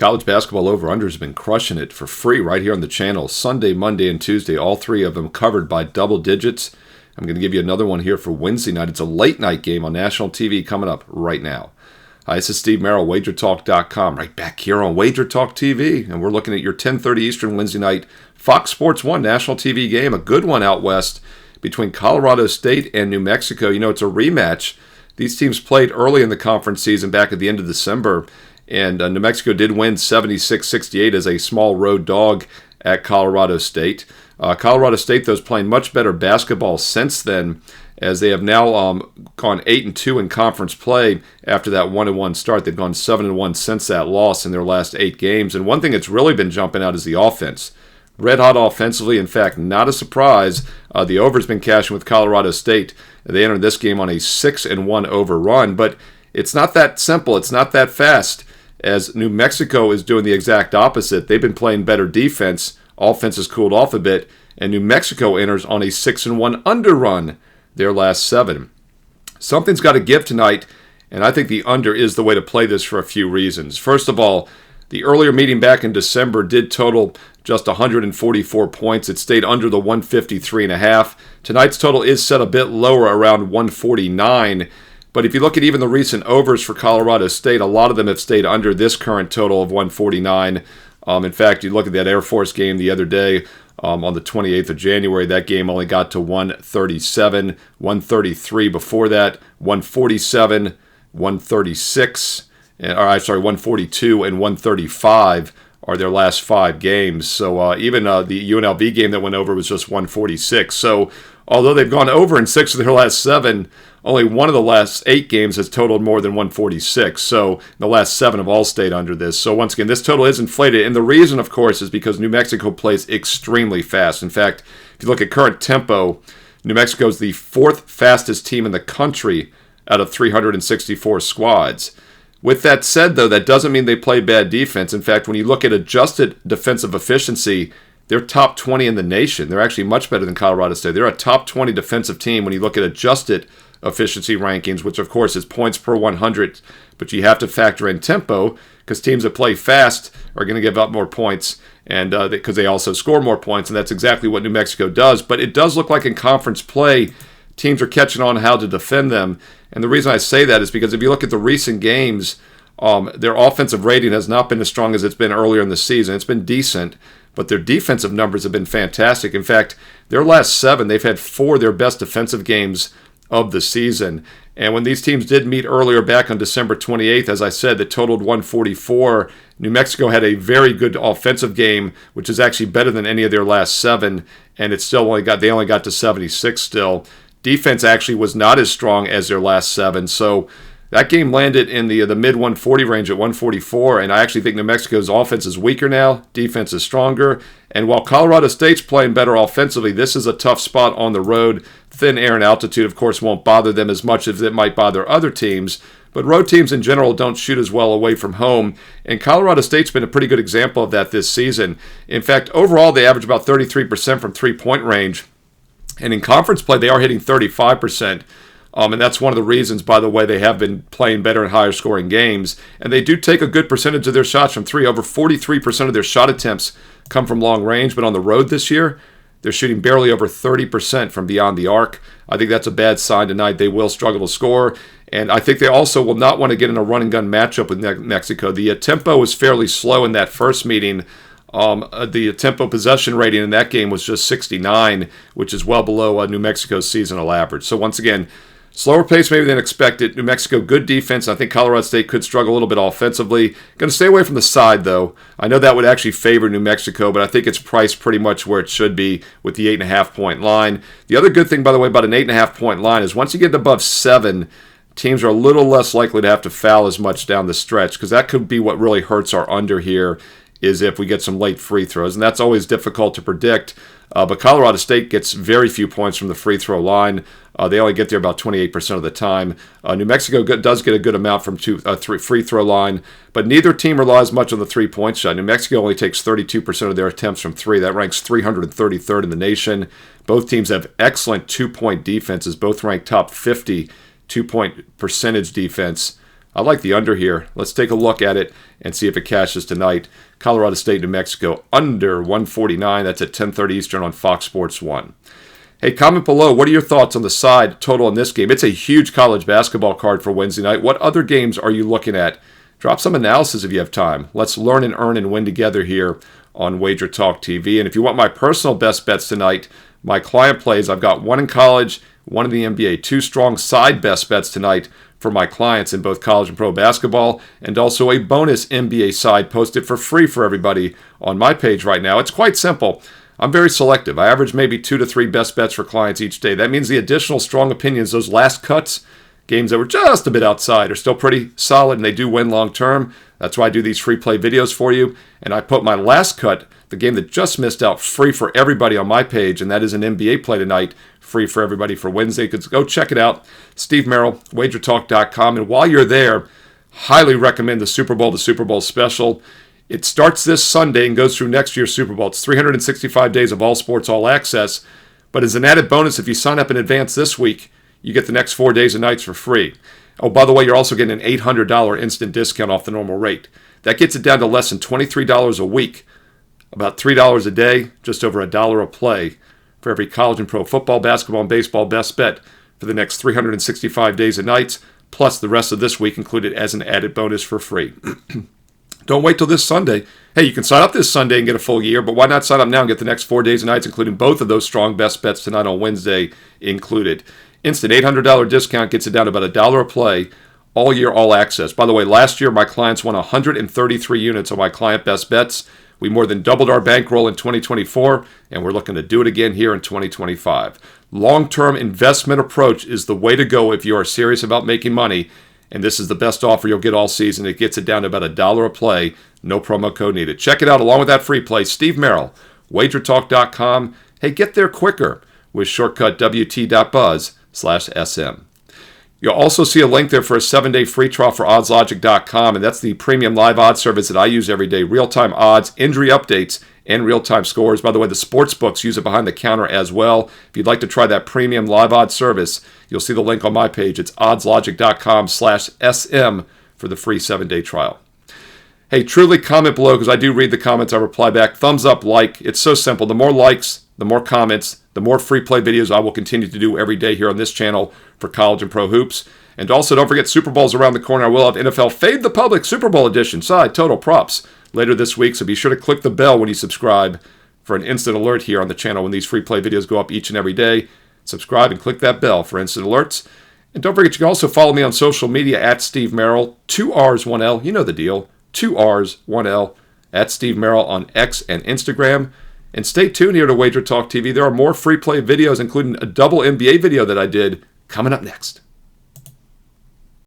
College basketball over-under has been crushing it for free right here on the channel. Sunday, Monday, and Tuesday, all three of them covered by double digits. I'm going to give you another one here for Wednesday night. It's a late night game on national TV coming up right now. Hi, this is Steve Merrill, WagerTalk.com, right back here on WagerTalk TV. And we're looking at your 10:30 Eastern Wednesday night Fox Sports 1 national TV game, a good one out west between Colorado State and New Mexico. You know, it's a rematch. These teams played early in the conference season back at the end of December. And New Mexico did win 76-68 as a small road dog at Colorado State. Colorado State, though, is playing much better basketball since then, as they have now gone 8-2 in conference play after that 1-1 start. They've gone 7-1 since that loss in their last 8 games. And one thing that's really been jumping out is the offense. Red hot offensively. In fact, not a surprise. The over's been cashing with Colorado State. They entered this game on a 6-1 over run, but it's not that simple. It's not that fast, as New Mexico is doing the exact opposite. They've been playing better defense. Offense has cooled off a bit, and New Mexico enters on a 6-1 under run their last 7. Something's got to give tonight, and I think the under is the way to play this for a few reasons. First of all, the earlier meeting back in December did total just 144 points. It stayed under the 153.5. Tonight's total is set a bit lower, around 149. But if you look at even the recent overs for Colorado State, a lot of them have stayed under this current total of 149. In fact, you look at that Air Force game the other day on the 28th of January, that game only got to 137, 133 before that, 147, 136, 142, and 135 are their last 5 games. So even the UNLV game that went over was just 146. So although they've gone over in 6 of their last 7, only one of the last 8 games has totaled more than 146. So the last 7 have all stayed under this. So once again, this total is inflated. And the reason, of course, is because New Mexico plays extremely fast. In fact, if you look at current tempo, New Mexico is the 4th fastest team in the country out of 364 squads. With that said, though, that doesn't mean they play bad defense. In fact, when you look at adjusted defensive efficiency, they're top 20 in the nation. They're actually much better than Colorado State. They're a top 20 defensive team when you look at adjusted efficiency rankings, which of course is points per 100, but you have to factor in tempo, because teams that play fast are going to give up more points, and because they also score more points, and that's exactly what New Mexico does. But it does look like in conference play, teams are catching on how to defend them. And the reason I say that is because if you look at the recent games, their offensive rating has not been as strong as it's been earlier in the season. It's been decent, but their defensive numbers have been fantastic. In fact, their last 7, they've had 4 of their best defensive games of the season. And when these teams did meet earlier back on December 28th, as I said, that totaled 144. New Mexico had a very good offensive game, which is actually better than any of their last 7, and they only got to 76 still. Defense actually was not as strong as their last 7, so that game landed in the mid 140 range at 144, and I actually think New Mexico's offense is weaker now, defense is stronger, and while Colorado State's playing better offensively, this is a tough spot on the road. Thin air and altitude, of course, won't bother them as much as it might bother other teams, but road teams in general don't shoot as well away from home, and Colorado State's been a pretty good example of that this season. In fact, overall, they average about 33% from three-point range, and in conference play, they are hitting 35%. And that's one of the reasons, by the way, they have been playing better in higher scoring games. And they do take a good percentage of their shots from 3. Over 43% of their shot attempts come from long range. But on the road this year, they're shooting barely over 30% from beyond the arc. I think that's a bad sign tonight. They will struggle to score. And I think they also will not want to get in a run and gun matchup with Mexico. The tempo was fairly slow in that first meeting. The tempo possession rating in that game was just 69, which is well below New Mexico's seasonal average. So once again, slower pace maybe than expected. New Mexico, good defense. I think Colorado State could struggle a little bit offensively. Going to stay away from the side, though. I know that would actually favor New Mexico, but I think it's priced pretty much where it should be with the 8.5-point line. The other good thing, by the way, about an 8.5-point line is once you get above 7, teams are a little less likely to have to foul as much down the stretch, because that could be what really hurts our under here, is if we get some late free throws, and that's always difficult to predict. But Colorado State gets very few points from the free throw line. They only get there about 28% of the time. New Mexico does get a good amount from 3 free throw line, but neither team relies much on the three-point shot. New Mexico only takes 32% of their attempts from 3. That ranks 333rd in the nation. Both teams have excellent two-point defenses, both ranked top 50 two-point percentage defense I like the under here. Let's take a look at it and see if it cashes tonight. Colorado State, New Mexico, under 149. That's at 10:30 Eastern on Fox Sports 1. Hey, comment below. What are your thoughts on the side total in this game? It's a huge college basketball card for Wednesday night. What other games are you looking at? Drop some analysis if you have time. Let's learn and earn and win together here on WagerTalk TV. And if you want my personal best bets tonight, my client plays, I've got one in college, one in the NBA. 2 strong side best bets tonight for my clients in both college and pro basketball, and also a bonus NBA side posted for free for everybody on my page right now. It's quite simple. I'm very selective. I average maybe 2 to 3 best bets for clients each day. That means the additional strong opinions, those last cuts, games that were just a bit outside, are still pretty solid, and they do win long term. That's why I do these free play videos for you. And I put my last cut, the game that just missed out, free for everybody on my page, and that is an NBA play tonight, free for everybody for Wednesday. Go check it out. Steve Merrill, WagerTalk.com. And while you're there, highly recommend the Super Bowl special. It starts this Sunday and goes through next year's Super Bowl. It's 365 days of all sports, all access. But as an added bonus, if you sign up in advance this week, you get the next 4 days and nights for free. Oh, by the way, you're also getting an $800 instant discount off the normal rate. That gets it down to less than $23 a week, about $3 a day, just over $1 a play for every college and pro football, basketball, and baseball best bet for the next 365 days and nights, plus the rest of this week included as an added bonus for free. Don't wait till this Sunday. Hey, you can sign up this Sunday and get a full year, but why not sign up now and get the next 4 days and nights, including both of those strong best bets tonight on Wednesday included. Instant $800 discount gets it down to about $1 a play, all year, all access. By the way, last year my clients won 133 units on my client best bets. We more than doubled our bankroll in 2024, and we're looking to do it again here in 2025. Long-term investment approach is the way to go if you are serious about making money, and this is the best offer you'll get all season. It gets it down to about $1 a play, no promo code needed. Check it out along with that free play. Steve Merrill, WagerTalk.com. Hey, get there quicker with shortcut WT.buzz/SM. You'll also see a link there for a 7-day free trial for oddslogic.com, and that's the premium live odds service that I use every day. Real-time odds, injury updates, and real-time scores. By the way, the sports books use it behind the counter as well. If you'd like to try that premium live odds service, you'll see the link on my page. It's oddslogic.com/SM for the free 7-day trial. Hey, truly comment below because I do read the comments. I reply back. Thumbs up, like. It's so simple. The more likes, the more comments, the more free play videos I will continue to do every day here on this channel for college and pro hoops. And also, don't forget, Super Bowl's around the corner. I will have NFL Fade the Public Super Bowl edition, side total props, later this week. So be sure to click the bell when you subscribe for an instant alert here on the channel when these free play videos go up each and every day. Subscribe and click that bell for instant alerts. And don't forget, you can also follow me on social media at Steve Merrill, 2 R's, 1 L. You know the deal. 2 R's, 1 L, at Steve Merrill on X and Instagram. And stay tuned here to WagerTalk TV. There are more free play videos, including a double NBA video that I did, coming up next.